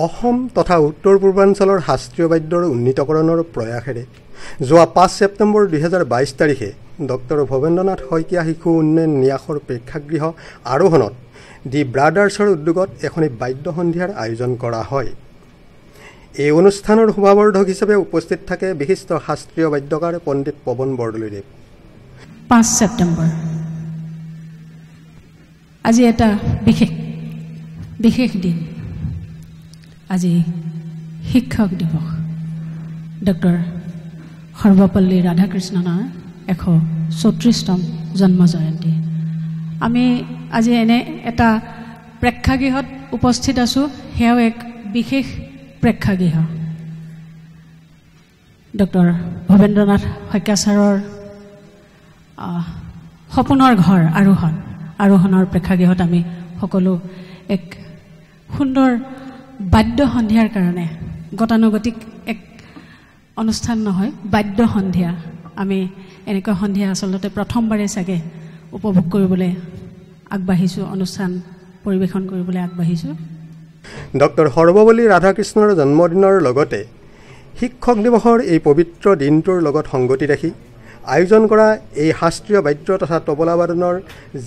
অসম তথা উত্তৰ পূৰ্বাঞ্চলৰ শাস্ত্ৰীয় বাদ্যৰ উন্নীতকৰণৰ প্ৰয়াসেৰে যোৱা 5 ছেপ্টেম্বৰ 2022 তাৰিখে ডক্টৰ ভৱেন্দ্ৰনাথ শইকীয়া শিশু উন্নয়ন ন্যাসৰ প্ৰেক্ষাগৃহ আৰোহণত দি ব্ৰাদাৰ্ছৰ উদ্যোগত এখনি বাদ্য সন্ধিয়াৰ আয়োজন কৰা হয়। এই অনুষ্ঠানৰ শুভাবৰ্ধক হিচাপে উপস্থিত থাকে বিশিষ্ট শাস্ত্ৰীয় বাদ্যকাৰ পণ্ডিত পৱন বৰদলৈদেৱ। 5 ছেপ্টেম্বৰ আজি এটা বিশেষ দিন। আজি শিক্ষক দিৱস। ডক্টৰ সৰ্বপল্লী ৰাধাকৃষ্ণনৰ 134তম জন্ম জয়ন্তী। আমি আজি এনে এটা প্ৰেক্ষাগৃহত উপস্থিত আছোঁ। সেয়াও এক বিশেষ প্ৰেক্ষাগৃহ। ডক্টৰ ভৱেন্দ্ৰনাথ শইকীয়া ছাৰৰ সপোনৰ ঘৰ আৰোহণৰ প্ৰেক্ষাগৃহত আমি সকলো এক সুন্দৰ বাদ্য সন্ধিয়াৰ কাৰণে গতানুগতিক এক অনুষ্ঠান নহয়, বাদ্য সন্ধিয়া। আমি এনেকুৱা সন্ধিয়া আচলতে প্ৰথমবাৰে চাগে উপভোগ কৰিবলৈ আগবাঢ়িছোঁ, অনুষ্ঠান পৰিৱেশন কৰিবলৈ আগবাঢ়িছোঁ। ডক্টৰ সৰ্বপল্লী ৰাধাকৃষ্ণৰ জন্মদিনৰ লগতে শিক্ষক দিৱসৰ এই পবিত্ৰ দিনটোৰ লগত সংগতি ৰাখি আয়োজন কৰা এই শাস্ত্ৰীয় বাদ্য তথা তবলাবাদনৰ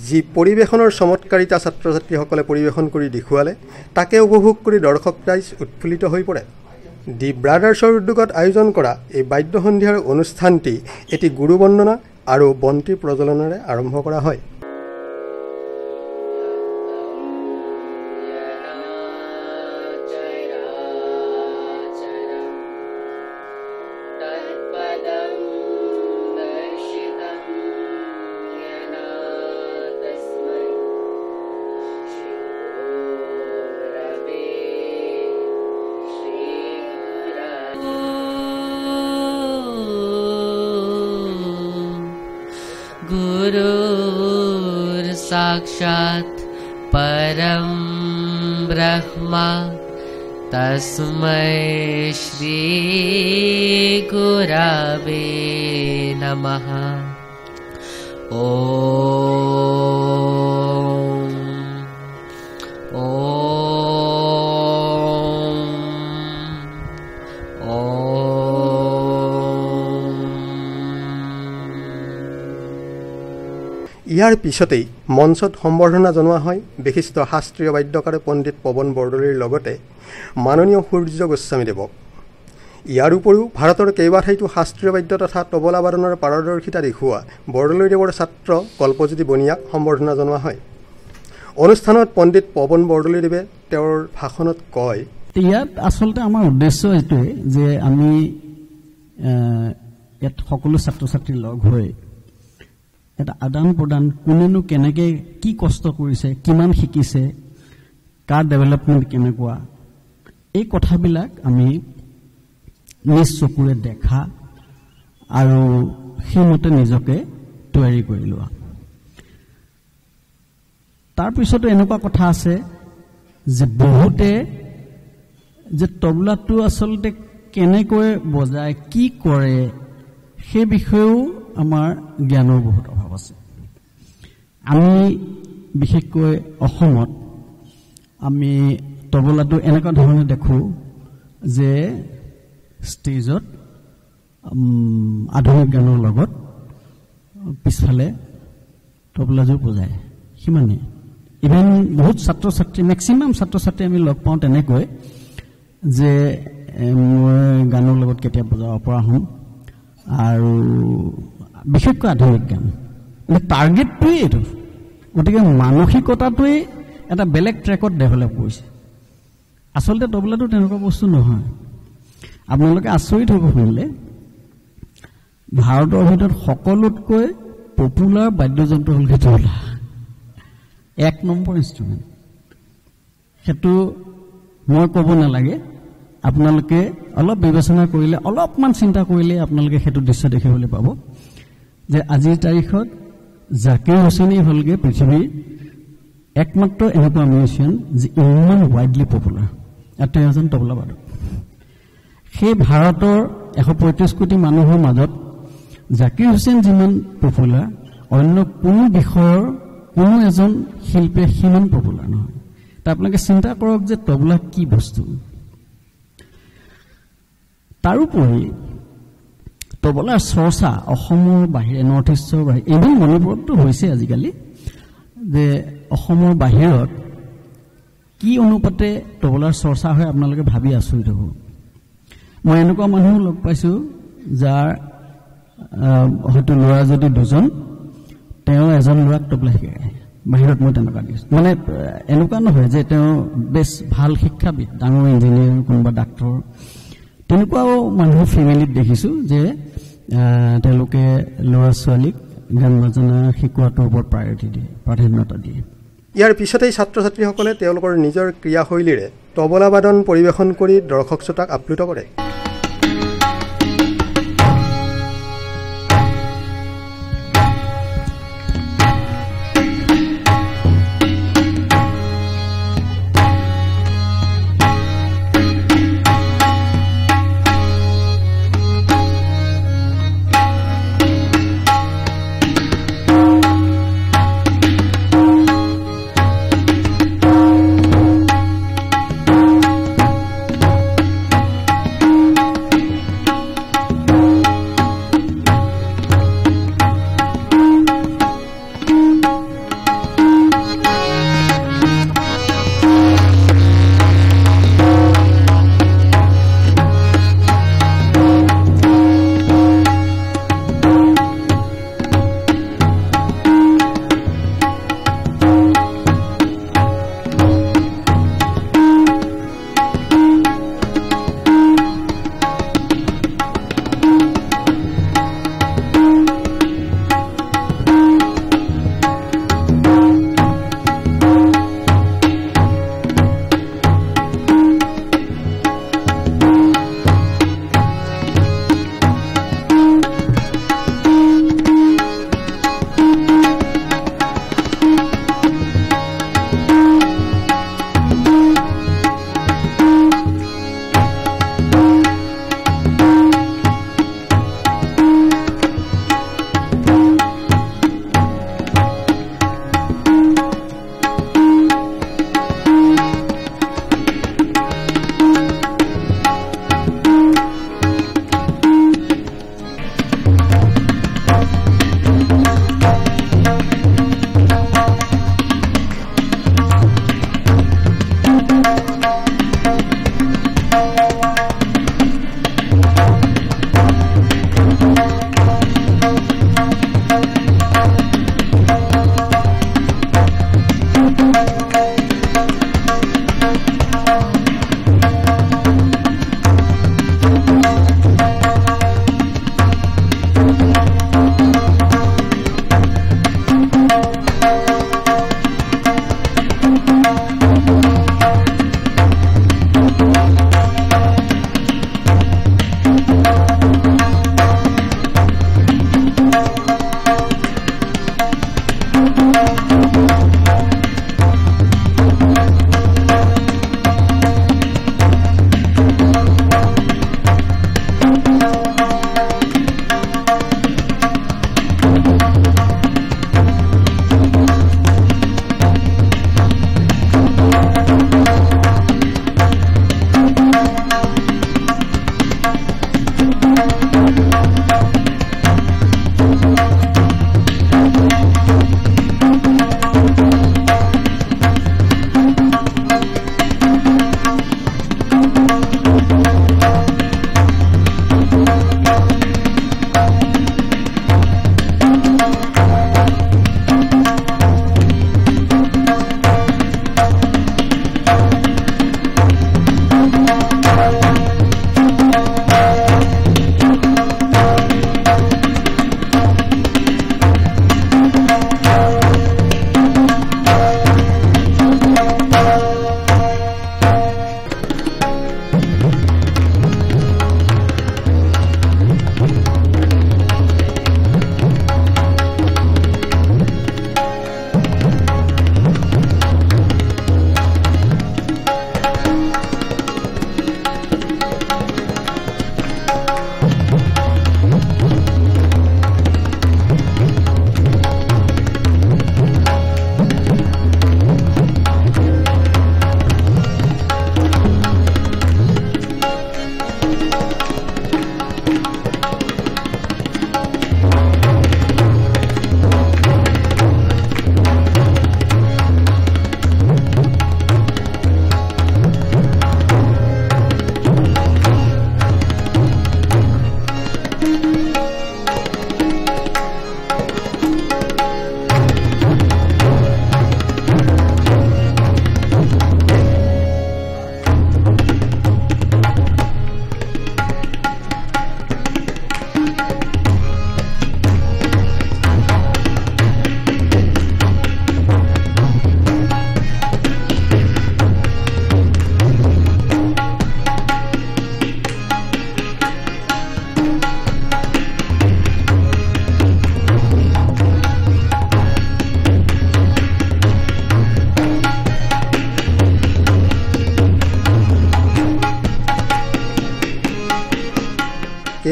যি পৰিৱেশনৰ চমৎকাৰিতা ছাত্ৰ ছাত্ৰীসকলে পৰিৱেশন কৰি দেখুৱালে, তাকে উপভোগ কৰি দৰ্শক ৰাইজ উৎফুল্লিত হৈ পৰে। দি ব্ৰাদাৰ্ছৰ উদ্যোগত আয়োজন কৰা এই বাদ্য সন্ধিয়াৰ অনুষ্ঠানটি এটি গুৰুবন্দনা আৰু বন্তি প্ৰজ্বলনেৰে আৰম্ভ কৰা হয়। गुरुर् साक्षात् परं ब्रह्मा तस्मै श्री गुरवे नमः। ইয়াৰ পিছতেই মঞ্চত সম্বৰ্ধনা জনোৱা হয় বিশিষ্ট শাস্ত্ৰীয় বাদ্যকাৰ পণ্ডিত পৱন বৰদলৈৰ লগতে মাননীয় সূৰ্য গোস্বামীদেৱক। ইয়াৰ উপৰিও ভাৰতৰ কেইবাঠাইতো শাস্ত্ৰীয় বাদ্য তথা তবলাবাদনৰ পাৰদৰ্শিতা দেখুওৱা বৰদলৈদেৱৰ ছাত্ৰ কল্পজ্যোতি বনিয়াক সম্বৰ্ধনা জনোৱা হয়। অনুষ্ঠানত পণ্ডিত পৱন বৰদলৈদেৱে তেওঁৰ ভাষণত কয়, ইয়াত আচলতে আমাৰ উদ্দেশ্য এইটোৱে যে আমি ইয়াত সকলো ছাত্ৰ ছাত্ৰী লগ হৈ এটা আদান প্ৰদান, কোনেনো কেনেকৈ কি কষ্ট কৰিছে, কিমান শিকিছে, কাৰ ডেভেলপমেণ্ট কেনেকুৱা, এই কথাবিলাক আমি নিজ চকুৰে দেখা আৰু সেইমতে নিজকে তৈয়াৰী কৰি লোৱা। তাৰপিছতো এনেকুৱা কথা আছে যে বহুতে যে তবলাটো আচলতে কেনেকৈ বজায়, কি কৰে, সেই বিষয়েও আমাৰ জ্ঞানৰ বহুত অভাৱ আছে। আমি বিশেষকৈ অসমত আমি তবলাটো এনেকুৱা ধৰণে দেখোঁ যে ষ্টেজত আধুনিক গানৰ লগত পিছফালে তবলাযোৰ বজায়, সিমানেই। ইভেন বহুত ছাত্ৰ ছাত্ৰী, মেক্সিমাম ছাত্ৰ ছাত্ৰী আমি লগ পাওঁ তেনেকৈ যে মই গানৰ লগত কেতিয়া বজাব পৰা হ'ম, আৰু বিশেষকৈ আধুনিক গান। টাৰ্গেটটোৱেই এইটো। গতিকে মানসিকতাটোৱেই এটা বেলেগ ট্ৰেকত ডেভেলপ কৰিছে। আচলতে তবলাটো তেনেকুৱা বস্তু নহয়। আপোনালোকে আচৰিত হ'ব শুনিলে, ভাৰতৰ ভিতৰত সকলোতকৈ পপুলাৰ বাদ্যযন্ত্ৰ হ'ল তবলা, 1 নম্বৰ ইনষ্ট্ৰুমেণ্ট। সেইটো মই ক'ব নালাগে, আপোনালোকে অলপ বিবেচনা কৰিলে, অলপমান চিন্তা কৰিলে আপোনালোকে সেইটো দৃশ্য দেখিবলৈ পাব যে আজিৰ তাৰিখত জাকিৰ হুছেইনেই হ'লগৈ পৃথিৱীৰ একমাত্ৰ এনেকুৱা মিউজিচিয়ান যি ইমান ৱাইডলি পপুলাৰ। তেওঁ এজন তবলাবাদক। সেই ভাৰতৰ 135 কোটি মানুহৰ মাজত জাকিৰ হুছেইন যিমান পপুলাৰ, অন্য কোনো বিষয়ৰ কোনো এজন শিল্পী সিমান পপুলাৰ নহয়। তা আপোনালোকে চিন্তা কৰক যে তবলা কি বস্তু। তাৰোপৰি তবলাৰ চৰ্চা অসমৰ বাহিৰে নৰ্থ ইষ্টৰ বাহিৰে ইভেন মণিপুৰতো হৈছে আজিকালি যে অসমৰ বাহিৰত কি অনুপাতে তবলাৰ চৰ্চা হয় আপোনালোকে ভাবি আচৰিত হ'ব মই এনেকুৱা মানুহ লগ পাইছোঁ যাৰ হয়তো ল'ৰা যদি দুজন তেওঁ এজন ল'ৰাক তবলা শিকায় বাহিৰত মই তেনেকুৱা দেখিছোঁ মানে এনেকুৱা নহয় যে তেওঁ বেছ ভাল শিক্ষাবিদ ডাঙৰ ইঞ্জিনিয়াৰ কোনোবা ডাক্তৰ তেনেকুৱাও মানুহৰ ফেমিলিত দেখিছোঁ যে তেওঁলোকে ল'ৰা ছোৱালীক গান বাজনা শিকোৱাটোৰ ওপৰত প্ৰাধান্যতা দিয়ে ইয়াৰ পিছতেই ছাত্ৰ ছাত্ৰীসকলে তেওঁলোকৰ নিজৰ ক্ৰিয়াশৈলীৰে তবলা বাদন পৰিৱেশন কৰি দৰ্শক শ্ৰোতাক আপ্লুত কৰে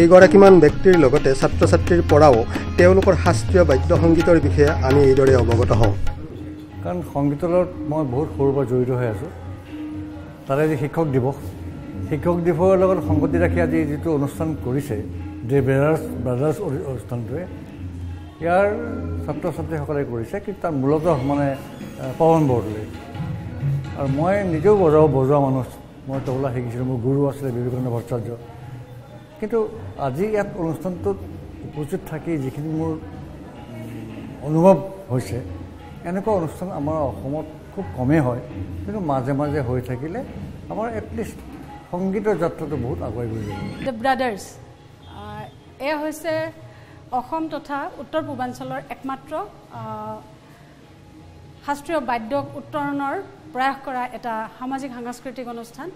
কেইগৰাকীমান ব্যক্তিৰ লগতে ছাত্ৰ ছাত্ৰীৰ পৰাও তেওঁলোকৰ শাস্ত্ৰীয় বাদ্য সংগীতৰ বিষয়ে আমি এইদৰে অৱগত হওঁ। কাৰণ সংগীতৰ লগত মই বহুত সৰুৰ পৰা জড়িত হৈ আছোঁ। তাৰে আজি শিক্ষক দিৱসৰ লগত সংগতি ৰাখি আজি যিটো অনুষ্ঠান কৰিছে ডে ব্ৰাদাৰ্ছ অনুষ্ঠানটোৱে, ইয়াৰ ছাত্ৰ ছাত্ৰীসকলে কৰিছে, কিন্তু তাৰ মূলত মানে পৱন বৰদলৈ। আৰু মই নিজেও বজোৱা মানুহ, মই তবলা শিকিছিলোঁ, মোৰ গুৰু আছিলে বিবেকানন্দ ভট্টাচাৰ্য। কিন্তু আজি ইয়াত অনুষ্ঠানটোত উপস্থিত থাকি যিখিনি মোৰ অনুভৱ হৈছে, এনেকুৱা অনুষ্ঠান আমাৰ অসমত খুব কমেই হয়, কিন্তু মাজে মাজে হৈ থাকিলে আমাৰ এটলিষ্ট সংগীতৰ যাত্ৰাটো বহুত আগুৱাই গৈ যাব। দ্য ব্ৰাদাৰ্ছ এয়া হৈছে অসম তথা উত্তৰ পূৰ্বাঞ্চলৰ একমাত্ৰ শাস্ত্ৰীয় বাদ্য উত্তৰণৰ প্ৰয়াস কৰা এটা সামাজিক সাংস্কৃতিক অনুষ্ঠান।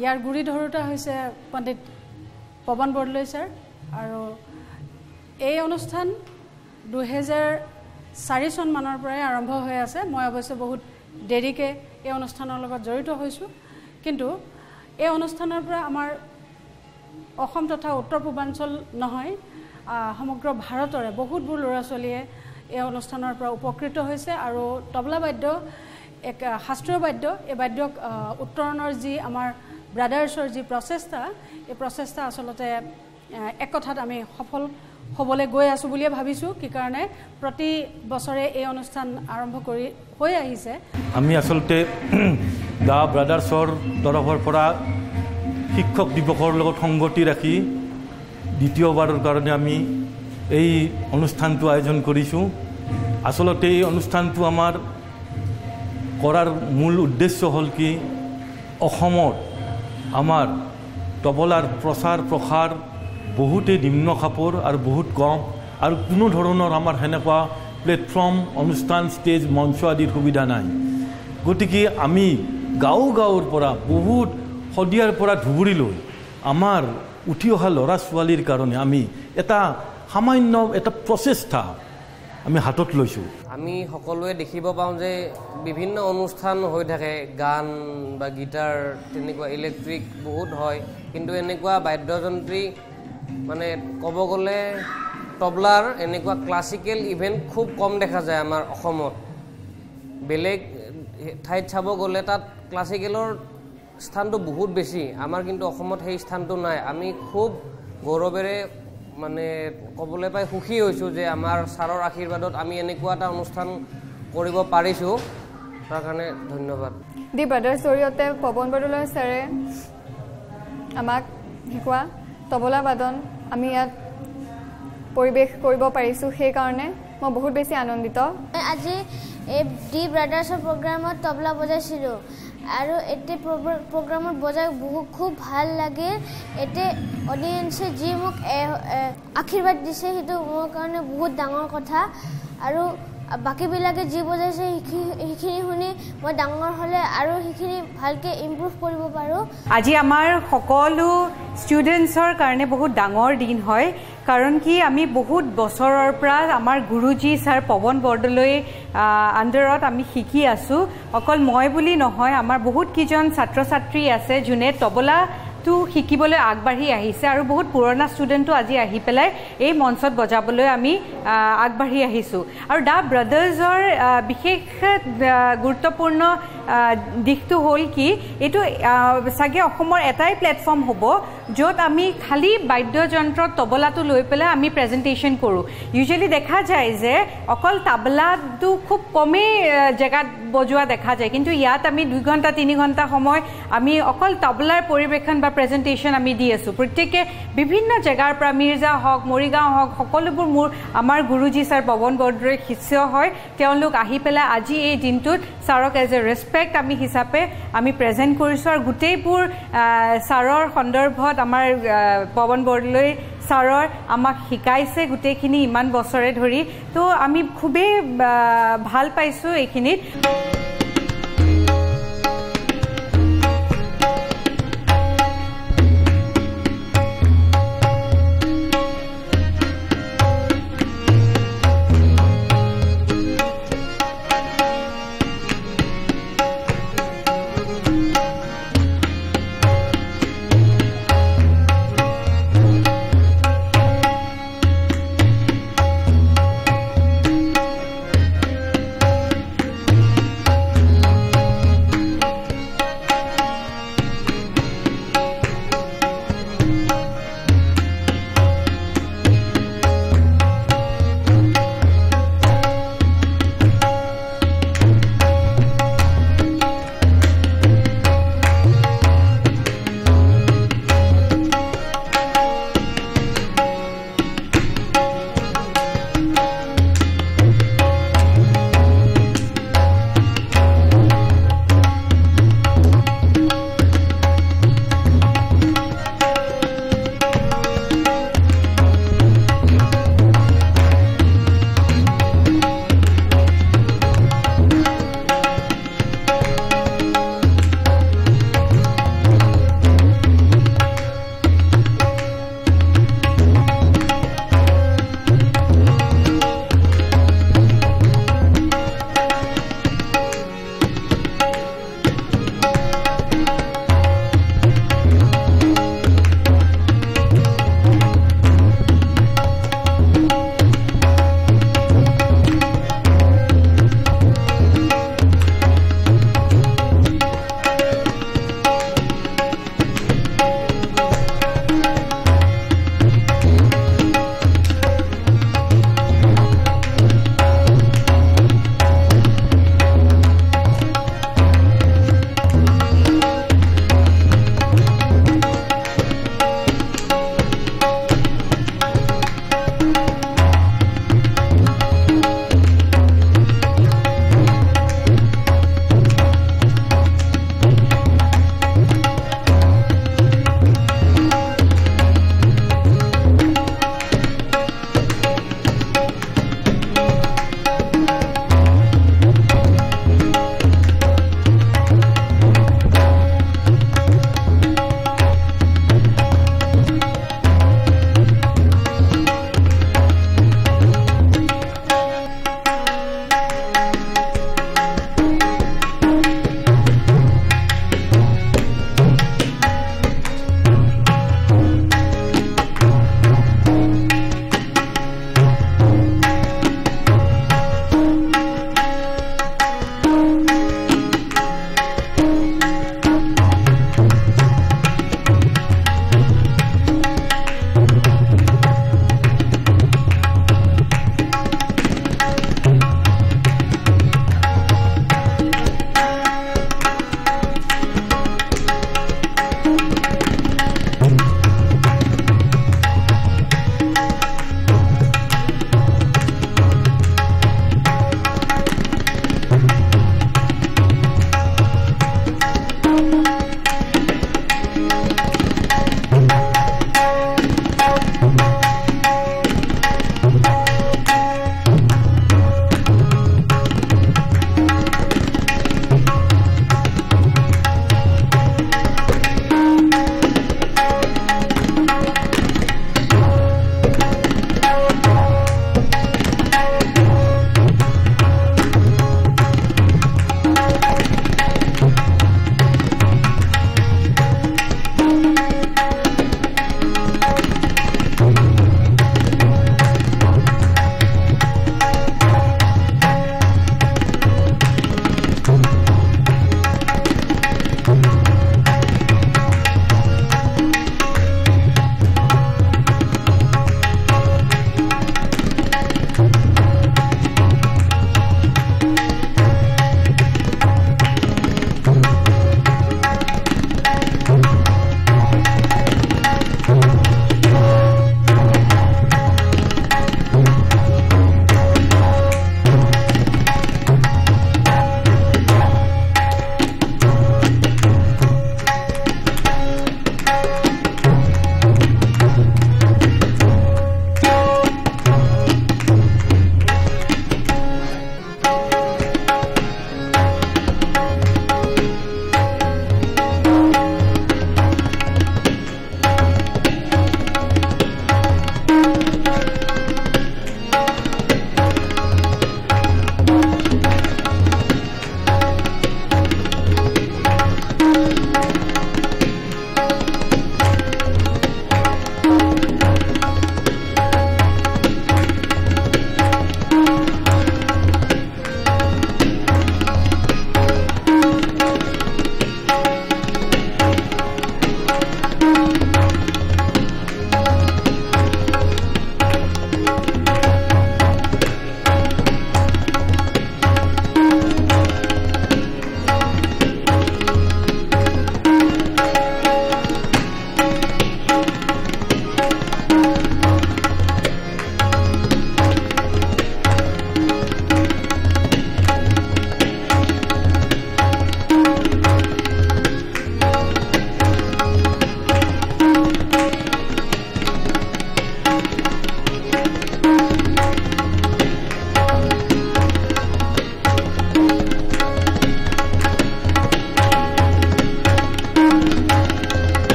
ইয়াৰ গুৰি ধৰোঁতা হৈছে পণ্ডিত পৱন বৰদলৈ ছাৰ। আৰু এই অনুষ্ঠান 2004 চনমানৰ পৰাই আৰম্ভ হৈ আছে। মই অৱশ্যে বহুত দেৰিকৈ এই অনুষ্ঠানৰ লগত জড়িত হৈছোঁ, কিন্তু এই অনুষ্ঠানৰ পৰা আমাৰ অসম তথা উত্তৰ পূৰ্বাঞ্চল নহয়, সমগ্ৰ ভাৰতৰে বহুতবোৰ ল'ৰা ছোৱালীয়ে এই অনুষ্ঠানৰ পৰা উপকৃত হৈছে। আৰু তবলা বাদ্য এক শাস্ত্ৰীয় বাদ্য, এই বাদ্যক উত্তৰণৰ যি আমাৰ ব্ৰাদাৰ্ছৰ যি প্ৰচেষ্টা, এই প্ৰচেষ্টা আচলতে এক কথাত আমি সফল হ'বলৈ গৈ আছোঁ বুলিয়ে ভাবিছোঁ। কি কাৰণে প্ৰতি বছৰে এই অনুষ্ঠান আৰম্ভ হৈ আহিছে। আমি আচলতে দ্য ব্ৰাদাৰ্ছৰ তৰফৰ পৰা শিক্ষক দিৱসৰ লগত সংগতি ৰাখি দ্বিতীয়বাৰৰ কাৰণে আমি এই অনুষ্ঠানটো আয়োজন কৰিছোঁ। আচলতে এই অনুষ্ঠানটো আমাৰ কৰাৰ মূল উদ্দেশ্য হ'ল কি, অসমত আমাৰ তবলাৰ প্ৰচাৰ প্ৰসাৰ বহুতেই নিম্ন খাপৰ আৰু বহুত কম, আৰু কোনো ধৰণৰ আমাৰ সেনেকুৱা প্লেটফৰ্ম, অনুষ্ঠান, ষ্টেজ, মঞ্চ আদিৰ সুবিধা নাই। গতিকে আমি গাঁৱৰ পৰা বহুত শদিয়াৰ পৰা ধুবুৰীলৈ আমাৰ উঠি অহা ল'ৰা ছোৱালীৰ কাৰণে আমি এটা সামান্য এটা প্ৰচেষ্টা আমি হাতত লৈছোঁ। আমি সকলোৱে দেখিব পাওঁ যে বিভিন্ন অনুষ্ঠান হৈ থাকে, গান বা গীটাৰ তেনেকুৱা ইলেক্ট্ৰিক বহুত হয়, কিন্তু এনেকুৱা বাদ্যযন্ত্ৰী মানে ক'ব গ'লে তবলাৰ এনেকুৱা ক্লাছিকেল ইভেণ্ট খুব কম দেখা যায় আমাৰ অসমত। বেলেগ ঠাইত চাব গ'লে তাত ক্লাছিকেলৰ স্থানটো বহুত বেছি, আমাৰ কিন্তু অসমত সেই স্থানটো নাই। আমি খুব গৌৰৱেৰে মানে ক'বলৈ পাই সুখী হৈছোঁ যে আমাৰ ছাৰৰ আশীৰ্বাদত আমি এনেকুৱা এটা অনুষ্ঠান কৰিব পাৰিছোঁ, তাৰ কাৰণে ধন্যবাদ। দি ব্ৰাদাৰ্ছ জৰিয়তে পৱন বৰদলৈ ছাৰে আমাক শিকোৱা তবলা বাদন আমি ইয়াত পৰিৱেশ কৰিব পাৰিছোঁ, সেইকাৰণে মই বহুত বেছি আনন্দিত। আজি এই দি ব্ৰাদাৰ্ছৰ প্ৰগ্ৰামত তবলা বজাইছিলোঁ আৰু এতিয়া প্ৰগ্ৰামত বজাই খুব ভাল লাগে। এতিয়া অডিয়েঞ্চে যি মোক আশীৰ্বাদ দিছে সেইটো মোৰ কাৰণে বহুত ডাঙৰ কথা, আৰু বাকীবিলাকে যি বজাইছে সেইখিনি শুনি মই ডাঙৰ হ'লে আৰু সেইখিনি ভালকৈ ইম্প্ৰুভ কৰিব পাৰোঁ। আজি আমাৰ সকলো ষ্টুডেণ্টছৰ কাৰণে বহুত ডাঙৰ দিন হয়, কাৰণ কি আমি বহুত বছৰৰ পৰা আমাৰ গুৰুজী ছাৰ পৱন বৰদলৈ আণ্ডাৰত আমি শিকি আছোঁ। অকল মই বুলি নহয়, আমাৰ বহুত কেইজন ছাত্ৰ ছাত্ৰী আছে যোনে তবলাটো শিকিবলৈ আগবাঢ়ি আহিছে, আৰু বহুত পুৰণা ষ্টুডেণ্টো আজি আহি পেলাই এই মঞ্চত বজাবলৈ আমি আগবাঢ়ি আহিছোঁ। আৰু দ্য ব্ৰাদাৰ্ছৰ বিশেষ গুৰুত্বপূৰ্ণ দিশটো হ'ল কি, এইটো চাগে অসমৰ এটাই প্লেটফৰ্ম হ'ব য'ত আমি খালী বাদ্যযন্ত্ৰত তবলাটো লৈ পেলাই আমি প্ৰেজেণ্টেশ্যন কৰোঁ। ইউজুৱেলি দেখা যায় যে অকল তবলাটো খুব কমেই জেগাত বজোৱা দেখা যায়, কিন্তু ইয়াত আমি 2 ঘণ্টা 3 ঘণ্টা সময় আমি অকল তবলাৰ পৰিৱেশন বা প্ৰেজেণ্টেশ্যন আমি দি আছোঁ। প্ৰত্যেকে বিভিন্ন জেগাৰ পৰা, মিৰ্জা হওক, মৰিগাঁও হওক, সকলোবোৰ আমাৰ গুৰুজী ছাৰ পৱন বৰদলৈৰ শিষ্য হয়। তেওঁলোক আহি পেলাই আজি এই দিনটোত ছাৰক এজ এ ৰেচপেক্ট আমি হিচাপে আমি প্ৰেজেণ্ট কৰিছোঁ, আৰু গোটেইবোৰ ছাৰৰ সন্দৰ্ভত আমাৰ পৱন বৰদলৈ ছাৰৰ আমাক শিকাইছে গোটেইখিনি ইমান বছৰে ধৰি, তো আমি খুবেই ভাল পাইছোঁ এইখিনিত।